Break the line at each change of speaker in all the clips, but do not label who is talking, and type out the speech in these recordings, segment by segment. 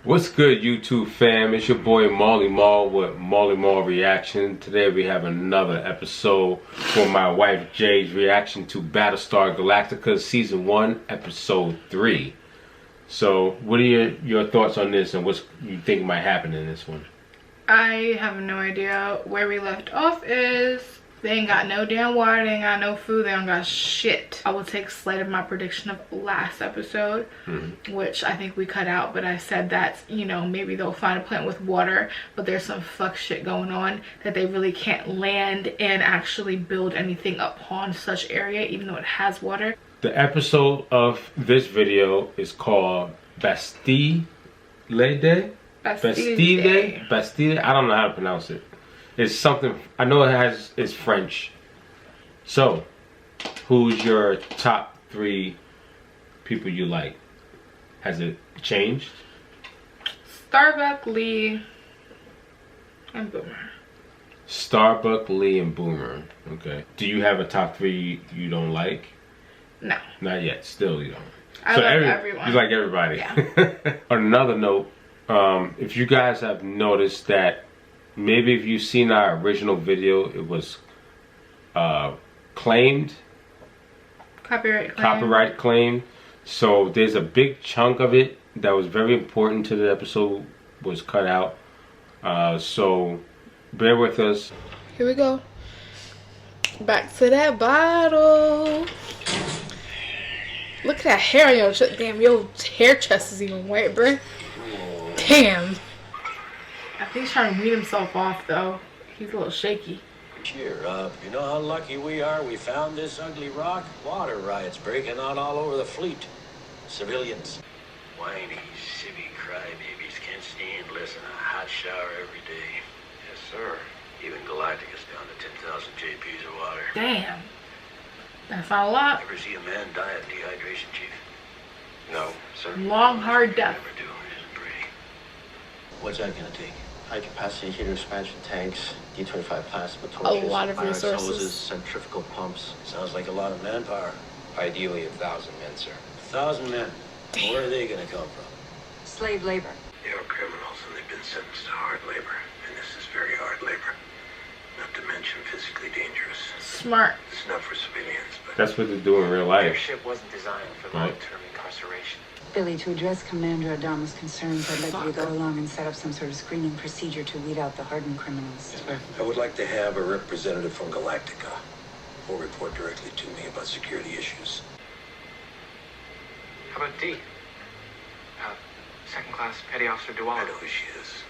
What's good, YouTube fam? It's your boy Maaly Maal with Maaly Maal Reaction. Today we have another episode for my wife Jay's reaction to Battlestar Galactica Season 1, Episode 3. So, what are your thoughts on this and what you think might happen in this one?
I have no idea. Where we left off is they ain't got no damn water, they ain't got no food, they don't got shit. I will take slight of my prediction of last episode, which I think we cut out, but I said that, you know, maybe they'll find a plant with water, but there's some fuck shit going on that they really can't land and actually build anything upon such area, even though it has water.
The episode of this video is called Bastille Day? Bastille? I don't know how to pronounce it. It's something, I know it's French. So, who's your top 3 people you like? Has it changed?
Starbuck, Lee, and Boomer.
Starbuck, Lee, and Boomer. Okay. Do you have a top 3 you don't like?
No.
Not yet. Still you don't.
I love everyone.
You like everybody.
Yeah.
On another note, if you guys have noticed that maybe if you've seen our original video, it was claimed. Copyright claim. So there's a big chunk of it that was very important to the episode was cut out. So bear with us.
Here we go. Back to that bottle. Look at that hair on your chest. Damn, your hair chest is even white, bruh. Damn. I think he's trying to wean himself off, though. He's a little shaky.
Cheer up. You know how lucky we are? We found this ugly rock. Water riots breaking out all over the fleet. Civilians. Whiny, civvy crybabies can't stand less than a hot shower every day. Yes, sir. Even Galactica's down to 10,000 JPs of water.
Damn. That's not a lot.
Ever see a man die of dehydration, Chief? No, sir.
Long, hard death.
Never do. It isn't pretty. What's that gonna take?
High capacity heater expansion tanks, D25 plasma torches,
A lot of
iron
resources.
hoses, centrifugal pumps.
Sounds like a lot of manpower.
Ideally 1,000 men, sir.
1,000 men. Where are they gonna come from?
Slave labor.
They are criminals and they've been sentenced to hard labor. And this is very hard labor. Not to mention physically dangerous.
Smart.
It's not for civilians, but...
That's what they do in real
Their
life.
ship wasn't designed for long-term incarceration.
Billy, to address Commander Adama's concerns, I'd like you to go along and set up some sort of screening procedure to weed out the hardened criminals.
Yes, ma'am.
I would like to have a representative from Galactica who will report directly to me about security issues.
How about D? Second class Petty Officer Dewalt.
I know who she is.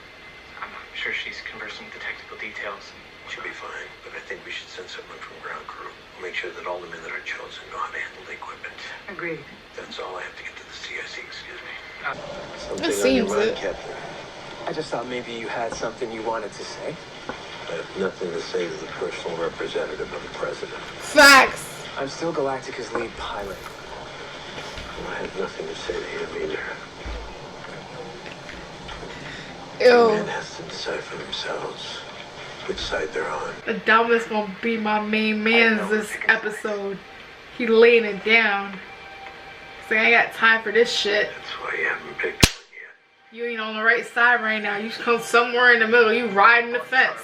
I'm not sure she's conversant with the technical details.
She'll be fine, but I think we should send someone from ground crew. We'll make sure that all the men that are chosen know how to handle the equipment.
Agreed.
That's all I have to get to the CIC, excuse me.
It seems it.
Captain.
I just thought maybe you had something you wanted to say.
I have nothing to say to the personal representative of the president.
Facts.
I'm still Galactica's lead pilot.
I have nothing to say to him either.
Ew.
Man has to decide for themselves which side they're on.
The dumbest gonna be my main man's this episode. He laying it down. So I ain't got time for this shit.
That's why you haven't picked one yet.
You ain't on the right side right now. You should come somewhere in the middle. You riding the fence.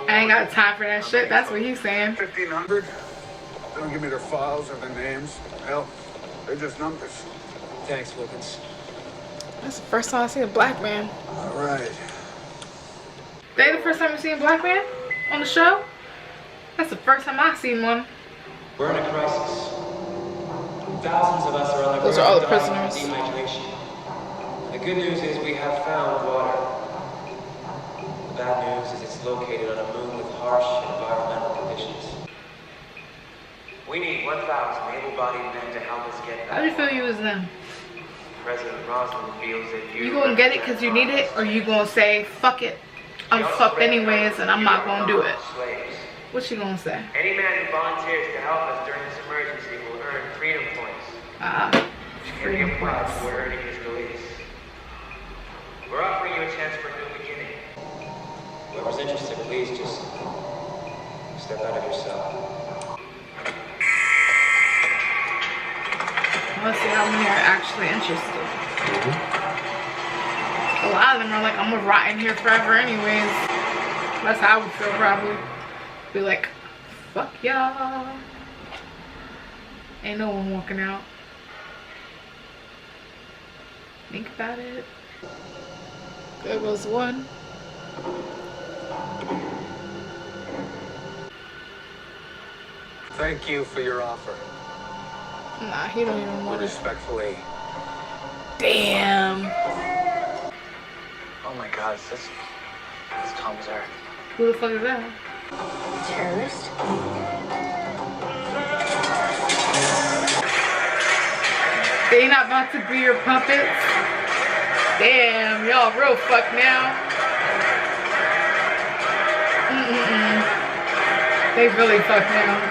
I ain't got time for that shit. That's what he's saying.
1,500. They don't give me their files or their names. Hell, they're just numbers.
Thanks, Wilkins.
That's the first time I seen a black man.
All right.
They the first time you seen a black man on the show? That's the first time I seen one.
We're in a crisis. Thousands of us are on the
Those are all the
verge of dying
prisoners.
from dehydration. The good news is we have found water. The bad news is it's located on a moon with harsh environmental conditions. We need 1,000 able-bodied men to help us get
How do you
that.
feel you was them?
President Roslin feels that
You gonna get it because you need it, or you gonna say, fuck it, I'm fucked anyways and I'm not gonna do it?
Slaves.
What you gonna say?
Any man who volunteers to help us during this emergency will earn freedom points.
Freedom points.
We're earning his release. We're offering you a chance for a new beginning. Whoever's interested, please just step out of your cell.
Let's see how many are actually interested. A lot. lot of them are like, I'm gonna rot in here forever anyways. That's how I would feel probably. Be like, fuck y'all. Ain't no one walking out. Think about it. There goes one.
Thank you for your offer.
Nah, he don't even want it.
Respectfully.
Damn.
Oh my god, it's Tom Zarek.
Who the fuck is that?
Terrorist?
They not about to be your puppets? Damn, y'all real fuck now. They really fuck now.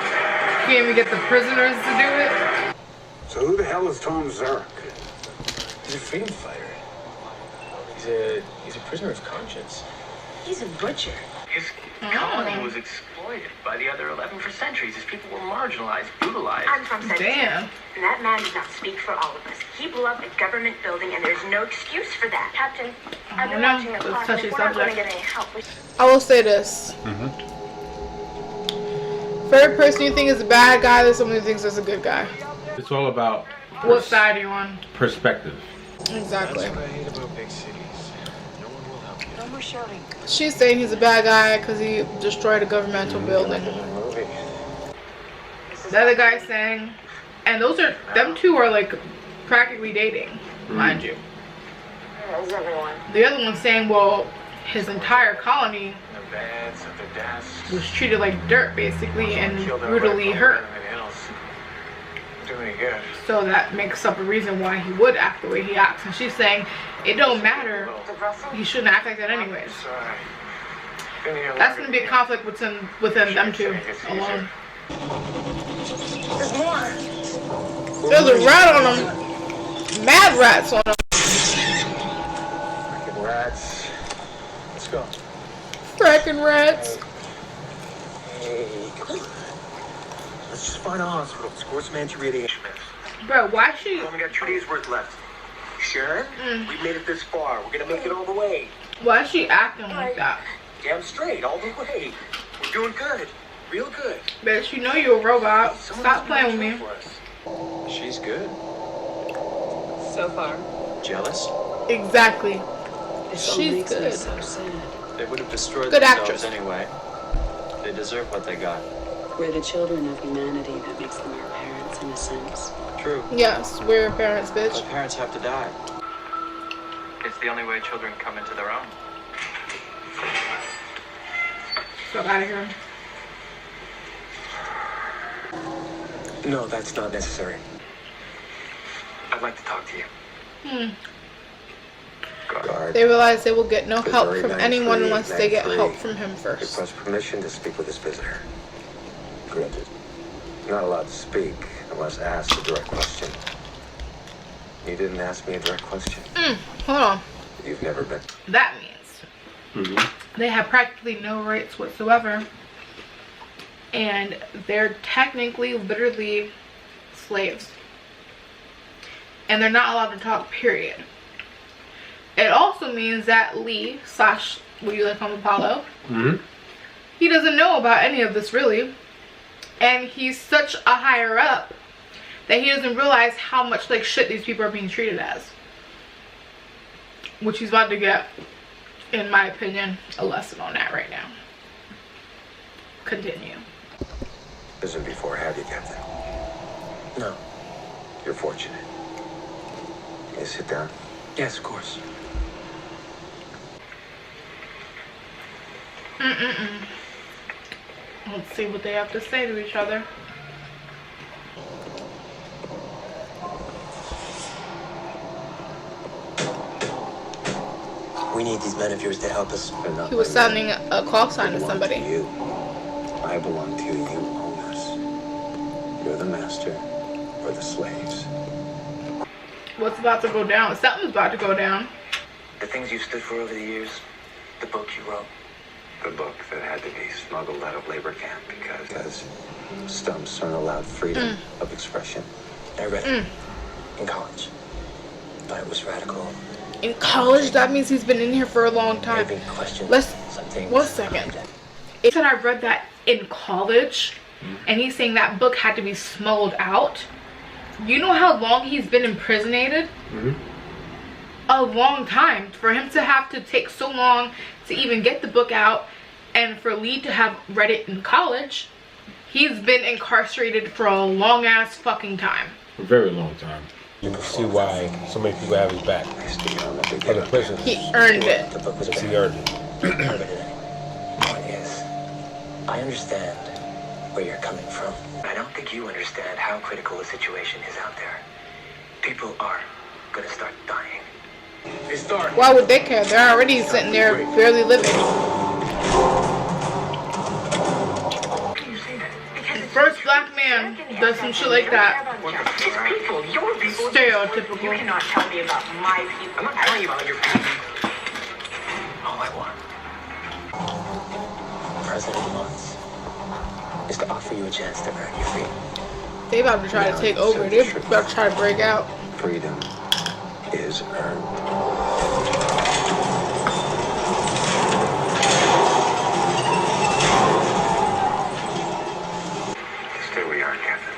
Can't even get the prisoners to do it.
So who the hell is Tom Zarek?
He's a freedom fighter. He's a prisoner of conscience.
He's a butcher.
His colony was exploited by the other 11 for centuries. His people were marginalized, brutalized.
I'm from Central.
Damn.
And that man does not speak for all of us. He blew up a government building, and there's no excuse for that. Captain, I've been watching a clock, and if we're not going to get any help,
I will say this. For every person you think is a bad guy, there's someone who thinks is a good guy.
It's all about
What side are you on?
perspective.
Exactly.
That's what I hate about big cities. No one will help you.
No more shouting.
She's saying he's a bad guy because he destroyed a governmental building.
Movie.
The other guy's saying, and them two are like practically dating, mind you.
Is everyone?
The other one's saying, well, his entire colony
Their beds, at their desks.
was treated like dirt basically and brutally hurt.
Doing it good.
So that makes up a reason why he would act the way he acts. And she's saying, it don't matter. He shouldn't act like that anyways.
Sorry.
That's going to be a conflict within them two alone.
There's more.
There's a rat on him. Mad rats on him.
Fucking rats. Let's go.
Fracking rats.
Hey, come on. Let's just find a hospital. Score some anti-radiation meds.
Bro, why she...
We only got 2 days worth left. Sure? We've made it this far. We're gonna make it all the way.
Why is she acting like that?
Damn straight, all the way. We're doing good. Real good.
Bitch, you know you're a robot. Stop playing with me.
She's good.
So far.
Jealous?
Exactly.
This all
She's
makes me
good.
so sad.
They would have destroyed
Good
themselves
actress.
anyway. They deserve what they got.
We're the children of humanity. That makes them our parents in a sense.
True.
Yes, we're parents, bitch.
But parents have to die.
It's the only way children come into their own.
Fuck out of here.
No, that's not necessary.
I'd like to talk to you.
Guard.
They realize they will get no help from anyone unless they get help from him first.
Request permission to speak with this visitor. Granted. Not allowed to speak unless asked a direct question. You didn't ask me a direct question.
Hold on.
You've never been.
That means they have practically no rights whatsoever. And they're technically, literally slaves. And they're not allowed to talk, period. It also means that Lee, slash, what you like on Apollo, he doesn't know about any of this really. And he's such a higher up that he doesn't realize how much like shit these people are being treated as. Which he's about to get, in my opinion, a lesson on that right now. Continue.
Isn't before, have you, Captain?
No.
You're fortunate. Can you sit down?
Yes, of course.
Let's see what they have to say to each other.
We need these men of yours to help us.
He was sounding a call sign to somebody.
To you. I belong to you. You own us. You're the master. We're the slaves.
What's about to go down? Something's about to go down.
The things you've stood for over the years, the book you wrote.
The book that had to be smuggled out of labor camp because stumps aren't allowed freedom of expression.
I read it in college. Thought it was radical,
In college? That means he's been in here for a long time. Let's, 1 second. It said I read that in college, and he's saying that book had to be smuggled out. You know how long he's been imprisoned? A long time. For him to have to take so long to even get the book out, and for Lee to have read it in college, he's been incarcerated for a long ass fucking time.
A very long time.
You can see why so many people have his back. For the prison.
He earned it.
He earned it.
Yes, I understand where you're coming from. I don't think you understand how critical the situation is out there. People are gonna start dying.
Why would they care? They're already sitting there barely living. First black man does some shit like that.
His people, your people.
Stereotypical.
You cannot tell me about my people.
I'm not telling you about your people.
All I want, the president wants, is to offer you a chance to earn your freedom.
They about to try to take over. They about to try to break out.
Freedom is earned.
Stay where you are, Captain.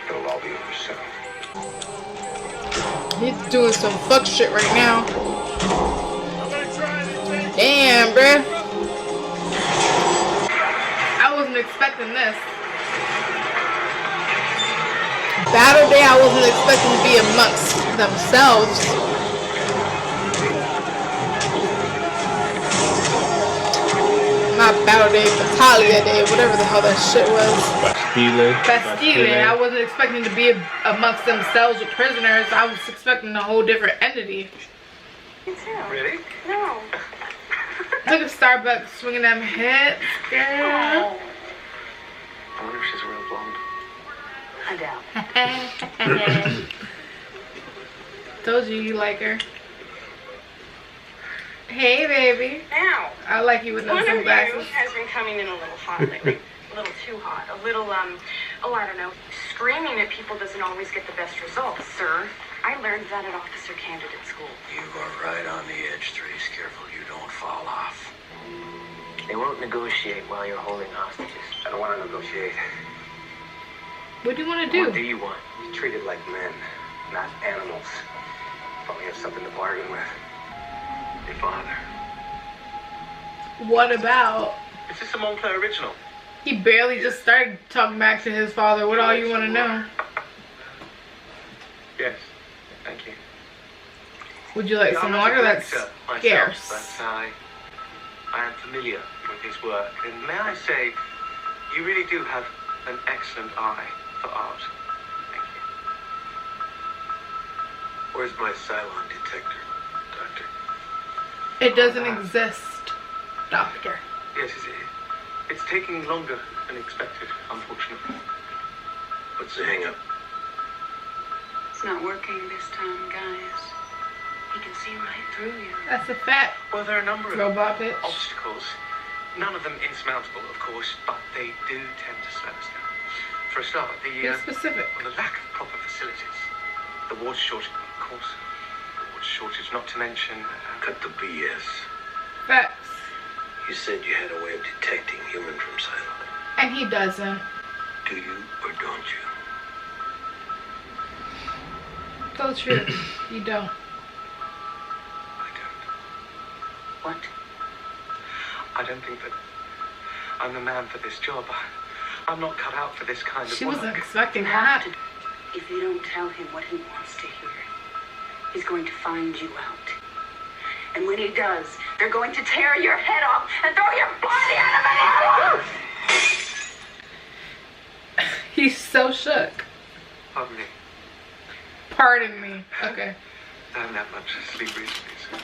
It'll all be over soon.
He's doing some fuck shit right now. Damn, bruh. I wasn't expecting this. Battle Day, I wasn't expecting to be amongst themselves. Not Battle Day, Battalion Day, whatever the hell that shit was. Bastille. I wasn't expecting to be amongst themselves with prisoners. I was expecting a whole different entity.
Really?
No.
Look at Starbucks swinging them hips, girl.
I wonder if she's real blonde.
I doubt.
Told you like her. Hey, baby.
Now.
I like you with those
One of you
sunglasses.
has been coming in a little hot lately. A little too hot. A little, oh, I don't know. Screaming at people doesn't always get the best results, sir. I learned that at officer candidate school.
You are right on the edge, Trace. Careful you don't fall off.
They won't negotiate while you're holding hostages.
I don't want to negotiate.
What do you want to do?
What do you want?
Be treated like men, not animals. Probably have something to bargain with.
Your father.
What about?
Is this a Montclair original?
He barely just started talking back to his father. What all you want to know?
Yes. Thank you.
Would you like some water? That's scarce.
But I am familiar with his work. And may I say, you really do have an excellent eye for art. Thank you.
Where's my Cylon detector, Doctor?
It doesn't exist, Doctor.
Yes, it's taking longer than expected, unfortunately.
What's the hang-up?
It's not working this time, guys. He can see right through you.
That's a fact.
Well, there are a number of
Robot bitch.
obstacles. None of them insurmountable, of course, but they do tend to slow us down. For a start,
Be specific.
the lack of proper facilities. The water shortage, of course. The water shortage, not to mention...
Cut the BS.
Facts.
You said you had a way of detecting human from Cylon.
And he doesn't.
Do you or don't you?
Tell the truth. You don't.
I don't.
What?
I don't think that I'm the man for this job. I'm not cut out for this kind of
She
work.
wasn't expecting
You have
that.
to. If you don't tell him what he wants to hear, he's going to find you out. And when he does, they're going to tear your head off and throw your body out of an airlock!
He's so shook.
Pardon me.
Pardon me. Okay.
I haven't had much sleep recently, so...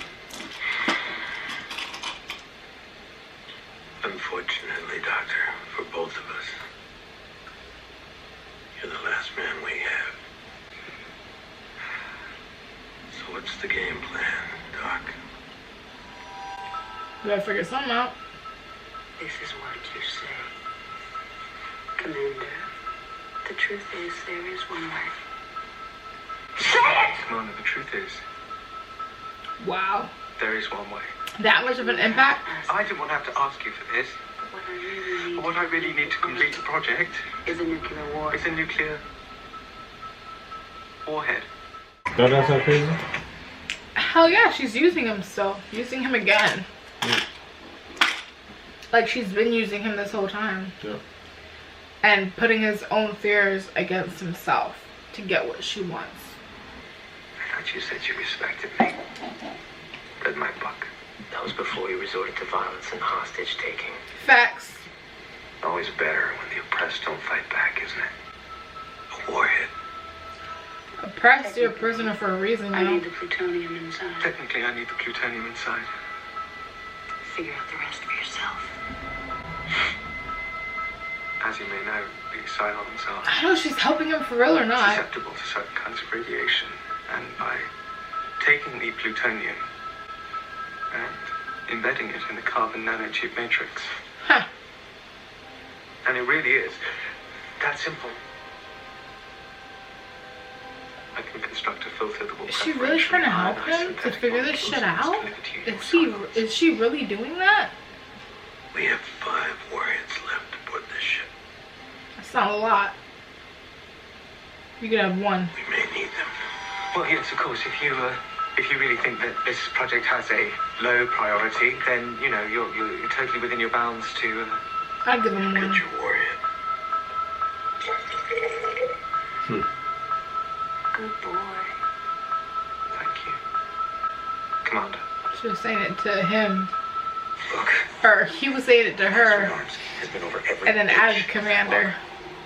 Unfortunately, Doctor, for both of us, you're the last man we have. So what's the game plan, Doc?
We gotta figure something out.
This is what you say. Commander, the truth is there is one way.
Say it!
Commander, the truth is...
Wow.
There is one way.
That much of an impact?
I didn't want to have to ask you for this. What I really need to complete the project
is a nuclear war.
It's a nuclear warhead.
Don't that sound crazy?
Hell yeah, she's using him still. Using him again. Like she's been using him this whole time.
Yeah.
And putting his own fears against himself to get what she wants.
I thought you said you respected me. Read my book.
That was before you resorted to violence and hostage taking.
Facts.
Always better when the oppressed don't fight back, isn't it? A warhead.
Oppressed, you're a prisoner for a reason,
I
though.
need the plutonium inside.
Technically, I need the plutonium inside.
Figure out the rest for yourself.
As you may know, the Cylons are
I don't know if she's helping him for real or not.
susceptible to certain kinds of radiation. And by taking the plutonium and embedding it in the carbon nanotube matrix.
Huh.
And it really is that simple. I can construct a filter that will
Is she really trying to help him to figure this shit out? Is she really doing that?
We have 5 warheads left to put in this ship.
That's not a lot. You could have 1.
We may need them.
Well, yes, of course. If you really think that this project has a low priority, then you know you're totally within your bounds to.
I'd give him 1.
Get your warhead.
Good boy.
Thank you, Commander.
She was saying it to him.
Look.
Or he was saying it to her.
Has been over every
And then added Commander.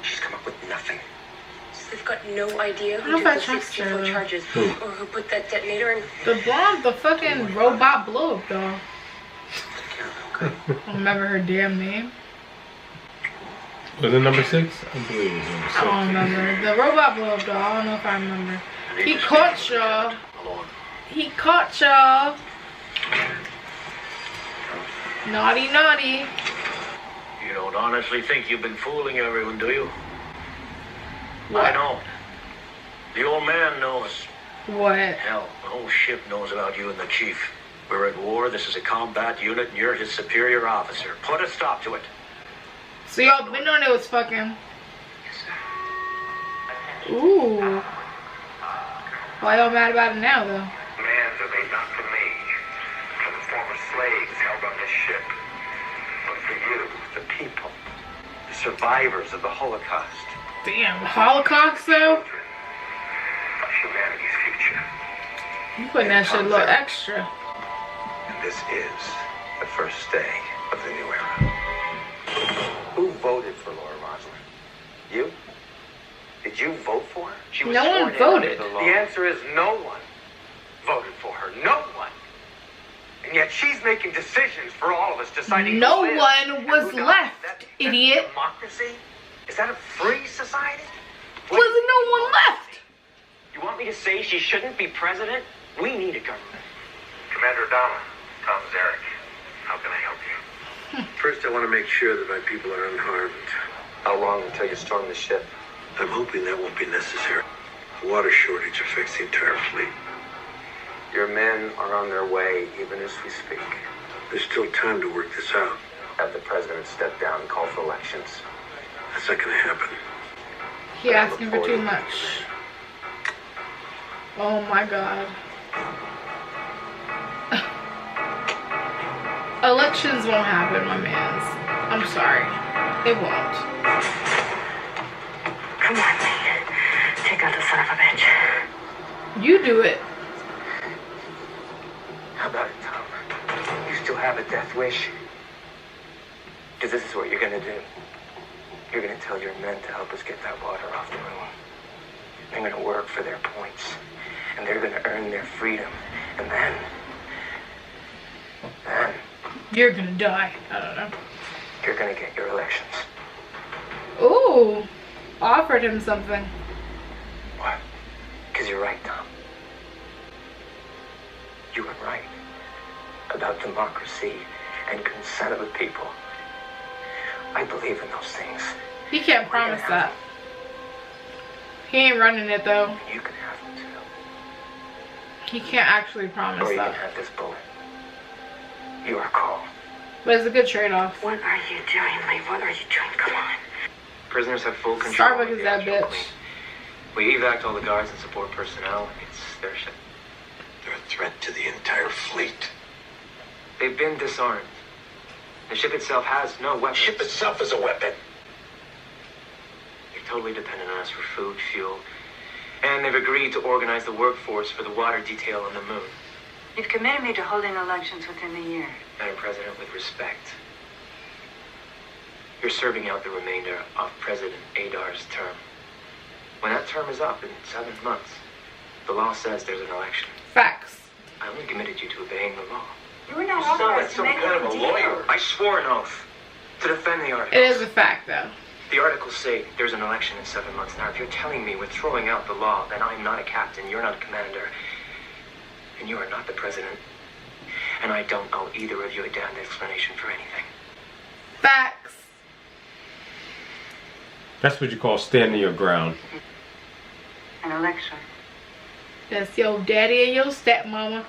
She's come up with nothing.
They've got no idea
I don't know
who
if I
took the
trust her,
64
though.
charges or who put that detonator in.
The bomb, the fucking robot blow up doll. I don't remember her damn name.
Was it number 6? I believe it was number 6.
I don't remember. The robot blow up doll, I don't know if I remember. He caught y'all. He caught y'all. Naughty, naughty.
You don't honestly think you've been fooling everyone, do you?
What?
I know. The old man knows.
What?
Hell, the whole ship knows about you and the chief. We're at war, this is a combat unit, and you're his superior officer. Put a stop to it.
So y'all been on it was fucking. Ooh. Why y'all mad about it now, though?
Demands are made not for me, for the former slaves held on this ship, but for you, the people, the survivors of the Holocaust.
Damn, Holocaust, though?
Of humanity's future.
You putting that shit a little extra.
And this is the first day of the new era. Who voted for Laura Rosalind? You? Did you vote for her? She was
No one
sworn in
voted.
under the law. The answer is no one voted for her. No one. And yet she's making decisions for all of us, deciding
No
who lives
one
and
was
who dies.
left,
That's
idiot.
democracy? Is that a free society?
Wasn't no one left.
You want me to say she shouldn't be president? We need a government.
Commander Adama, Tom Zarek. How can I help you?
First, I want to make sure that my people are unharmed.
How long until you storm the ship?
I'm hoping that won't be necessary. The water shortage affects the entire fleet.
Your men are on their way even as we speak.
There's still time to work this out.
Have the president step down and call for elections.
That's not going to happen.
He asking for too much. Oh my god. Elections won't happen, my mans. I'm sorry. It won't.
Come on, Lee. Take out the son of a bitch.
You do it.
How about it, Tom? You still have a death wish? Because this is what you're gonna do. You're gonna tell your men to help us get that water off the moon. They're gonna work for their points. And they're gonna earn their freedom. And then...
You're gonna die. I don't know.
You're gonna get your elections.
Ooh. Offered him something.
What? Because you're right, Tom. You were right about democracy and consent of the people. I believe in those things.
He can't promise that. He ain't running it though.
You can have them
He can't actually promise
Or you
that.
can have this bullet. Your call.
But it's a good trade-off.
What are you doing, Lee? What are you doing? Come on.
Prisoners have full control.
Starbuck
of
is
the
that
actual
bitch.
clean. We evac all the guards and support personnel. It's their ship.
They're a threat to the entire fleet.
They've been disarmed. The ship itself has no weapons.
The ship itself is a weapon.
They're totally dependent on us for food, fuel, and they've agreed to organize the workforce for the water detail on the moon.
You've committed me to holding elections within the year.
Madam President, with respect, you're serving out the remainder of President Adar's term. When that term is up in 7 months, the law says there's an election.
Facts.
I only committed you to obeying the law.
You were not
You sound like
authorized to
some
make
kind of
any
a
deal.
lawyer.
I swore an oath to defend the articles.
It is a fact, though.
The articles say there's an election in 7 months. Now, if you're telling me we're throwing out the law, then I'm not a captain, you're not a commander, and you are not the president. And I don't owe either of you a damned explanation for anything.
Facts.
That's what you call standing your ground.
An election.
That's your daddy and your stepmama.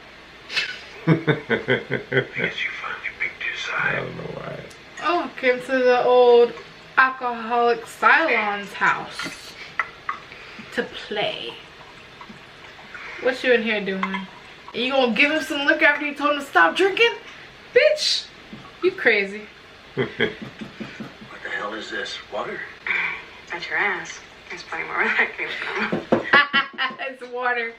I guess you finally picked your
I
side.
don't know why.
Oh, came to the old alcoholic Cylon's house to play. What you in here doing? You gonna give him some liquor after you told him to stop drinking? Bitch, you crazy.
What the hell is this? Water?
That's your ass. That's probably where that came from.
It's water.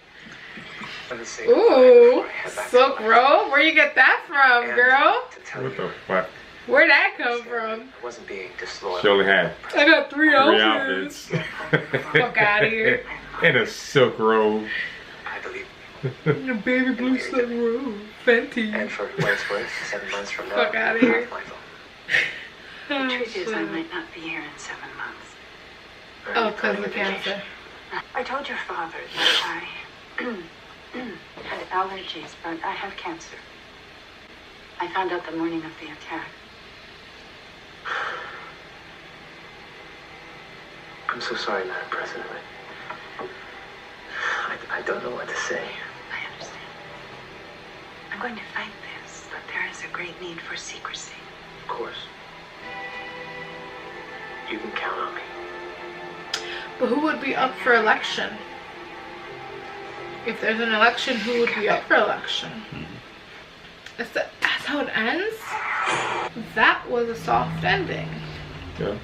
Let me see.
Ooh, silk robe? Where you get that from, girl?
To tell
What
you,
the fuck?
Where'd that come from?
I wasn't being disloyal.
She only had
I got three
3
outfits.
outfits.
Fuck out of here.
And a silk robe.
I believe.
Your baby blue silk robe. Fenty.
And for what it's worth, 7 months from now,
Fuck outta here.
my fault.
The truth is, I might not be here in 7 months.
Oh, because of cancer.
I told your father that I had allergies, but I have cancer. I found out the morning of the attack.
I'm so sorry, Madam President. I don't know what to say.
I understand. I'm going to fight this, but there is a great need for secrecy.
Of course. You can count on me.
But who would be up for election? If there's an election, who would be up for election? That's how it ends? That was a soft ending.
Yeah.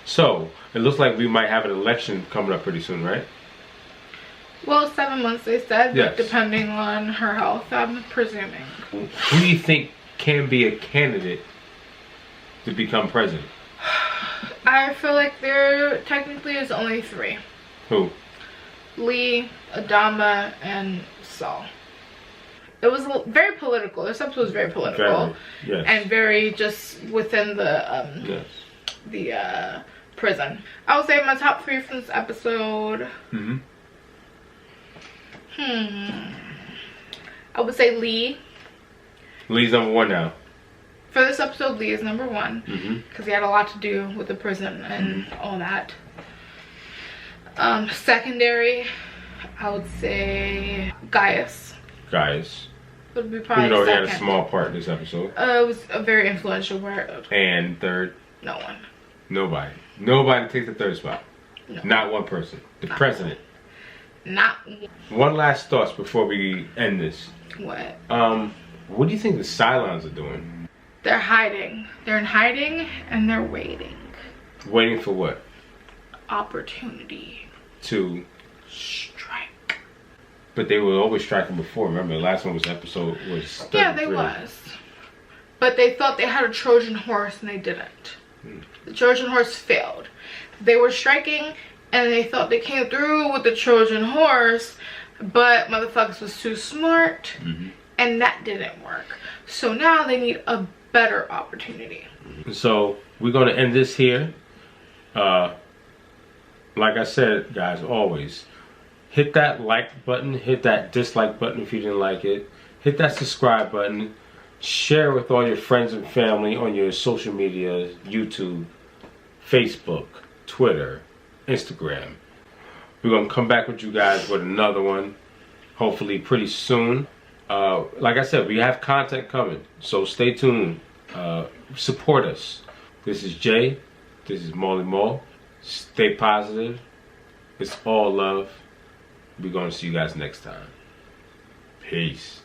So, it looks like we might have an election coming up pretty soon, right?
Well, 7 months they said,
Yes.
but depending on her health, I'm presuming.
Who do you think can be a candidate to become president?
I feel like there technically is only 3.
Who?
Lee, Adama, and Saul. It was very political. This episode was very political.
Very, yes.
And very just within the
Yes.
prison. I would say my top 3 from this episode. I would say Lee.
Lee's number 1 now.
For this episode, Lee is number 1 because he had a lot to do with the prison and all that. Secondary, I would say Gaius.
Guys.
Would be probably
Even though he
second.
had a small part in this episode.
It was a very influential part.
And third?
No one.
Nobody. Nobody takes the 3rd spot.
No.
Not one person. The president.
Not
One last thoughts before we end this.
what?
What do you think the Cylons are doing?
They're hiding. They're in hiding and they're waiting.
Waiting for what?
Opportunity.
To
strike.
But they were always striking before. Remember, the last one was episode was 33.
Yeah, they was. But they thought they had a Trojan horse and they didn't. The Trojan horse failed. They were striking and they thought they came through with the Trojan horse, but motherfuckers was too smart and that didn't work. So now they need a better opportunity.
So we're gonna end this here. Like I said, guys, always hit that like button, hit that dislike button if you didn't like it, hit that subscribe button, share with all your friends and family on your social media, YouTube, Facebook, Twitter, Instagram. We're gonna come back with you guys with another one. hopefully pretty soon. Like I said, we have content coming, so stay tuned. Support us. This is Jay. This is Maaly Maal. Stay positive. It's all love. We're going to see you guys next time. Peace.